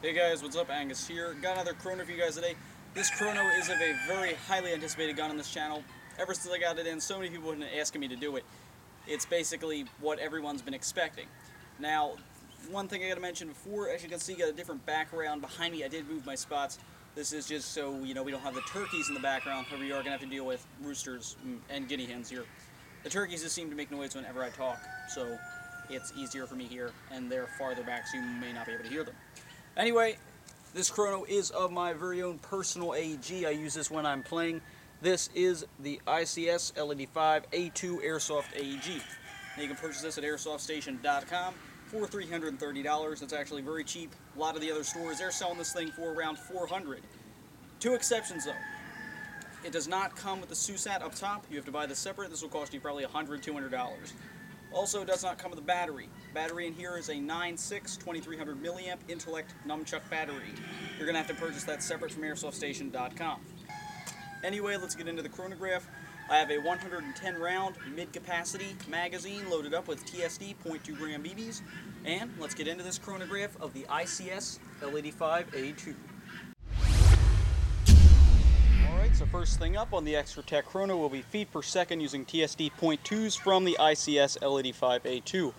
Hey guys, what's up? Angus here. Got another Chrono for you guys today. This Chrono is of a very highly anticipated gun on this channel. Ever since I got it in, so many people have been asking me to do it. It's basically what everyone's been expecting. Now, one thing I gotta mention before, as you can see, got a different background behind me. I did move my spots. This is just so, we don't have the turkeys in the background. However, you are gonna have to deal with roosters and guinea hens here. The turkeys just seem to make noise whenever I talk, so it's easier for me here, and they're farther back, so you may not be able to hear them. Anyway, this Chrono is of my very own personal AEG. I use this when I'm playing. This is the ICS L85A2 Airsoft AEG. Now you can purchase this at airsoftStation.com for $330. It's actually very cheap. A lot of the other stores, they're selling this thing for around $400. Two exceptions though. It does not come with the Susat up top. You have to buy this separate. This will cost you probably $100, $200. Also, it does not come with a battery. Battery in here is a 9.6 2300 milliamp Intellect Nunchuck battery. You're going to have to purchase that separate from airsoftStation.com. Anyway, let's get into the chronograph. I have a 110 round mid-capacity magazine loaded up with TSD 0.2 gram BBs. And let's get into this chronograph of the ICS L85A2. So first thing up on the Extra Tech Chrono will be feet per second using TSD 0.2s from the ICS L85A2.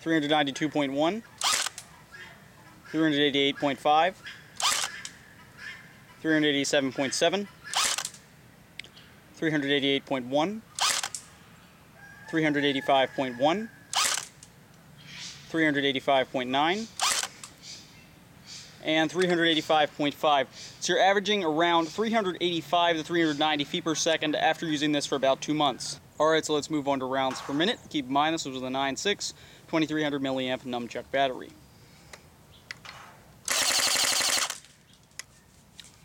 392.1, 388.5, 387.7, 388.1, 385.1, 385.9, and 385.5. So you're averaging around 385 to 390 feet per second after using this for about 2 months. Alright, so let's move on to rounds per minute. Keep in mind this was with a 9.6 2300 milliamp Nunchuck battery.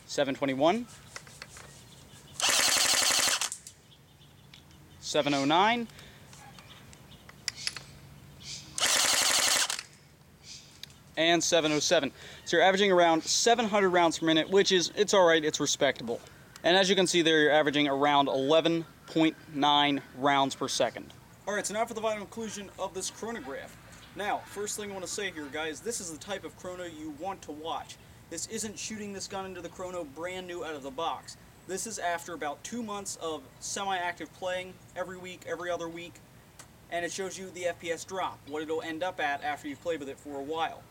721, 709, and 707. So you're averaging around 700 rounds per minute, which is, it's alright, it's respectable. And as you can see there, you're averaging around 11.9 rounds per second. Alright, so now for the final conclusion of this chronograph. Now, first thing I want to say here, guys, this is the type of chrono you want to watch. This isn't shooting this gun into the chrono brand new out of the box. This is after about 2 months of semi-active playing, every week, every other week, and it shows you the FPS drop, what it'll end up at after you've played with it for a while.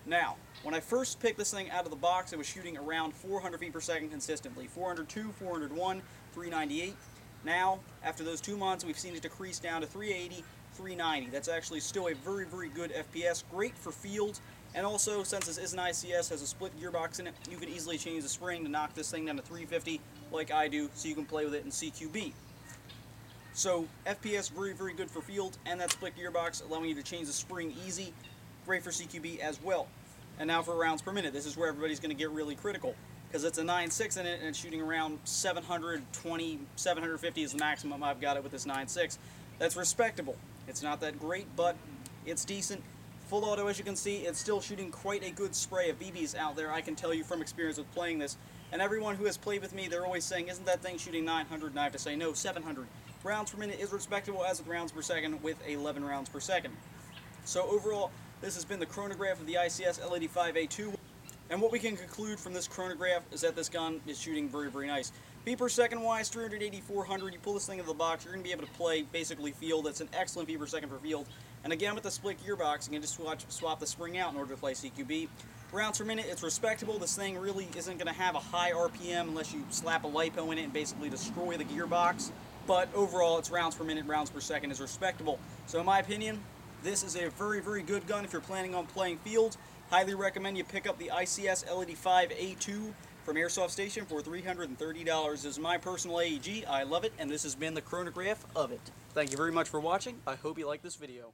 Now, when I first picked this thing out of the box, it was shooting around 400 feet per second consistently. 402, 401, 398. Now, after those 2 months, we've seen it decrease down to 380, 390. That's actually still a very, very good FPS. Great for field. And also, since this is an ICS, has a split gearbox in it, you can easily change the spring to knock this thing down to 350 like I do, so you can play with it in CQB. So, FPS very, very good for field, and that split gearbox allowing you to change the spring easy. Great for CQB as well. And now for rounds per minute. This is where everybody's going to get really critical, because it's a 9.6 in it and it's shooting around 720, 750 is the maximum I've got it with this 9.6. That's respectable. It's not that great, but it's decent. Full auto, as you can see, it's still shooting quite a good spray of BBs out there, I can tell you from experience with playing this. And everyone who has played with me, they're always saying, isn't that thing shooting 900? And I have to say, no, 700. Rounds per minute is respectable as with rounds per second with 11 rounds per second. So overall, this has been the chronograph of the ICS L85A2. And what we can conclude from this chronograph is that this gun is shooting very, very nice. Feet per second wise, 380, 400. You pull this thing into the box, you're going to be able to play basically field. It's an excellent feet per second for field. And again, with the split gearbox, you can just swap the spring out in order to play CQB. Rounds per minute, it's respectable. This thing really isn't going to have a high RPM unless you slap a LiPo in it and basically destroy the gearbox. But overall, it's rounds per minute, rounds per second is respectable. So in my opinion, this is a very, very good gun if you're planning on playing field. Highly recommend you pick up the ICS L85A2 from Airsoft Station for $330. This is my personal AEG. I love it, and this has been the chronograph of it. Thank you very much for watching. I hope you like this video.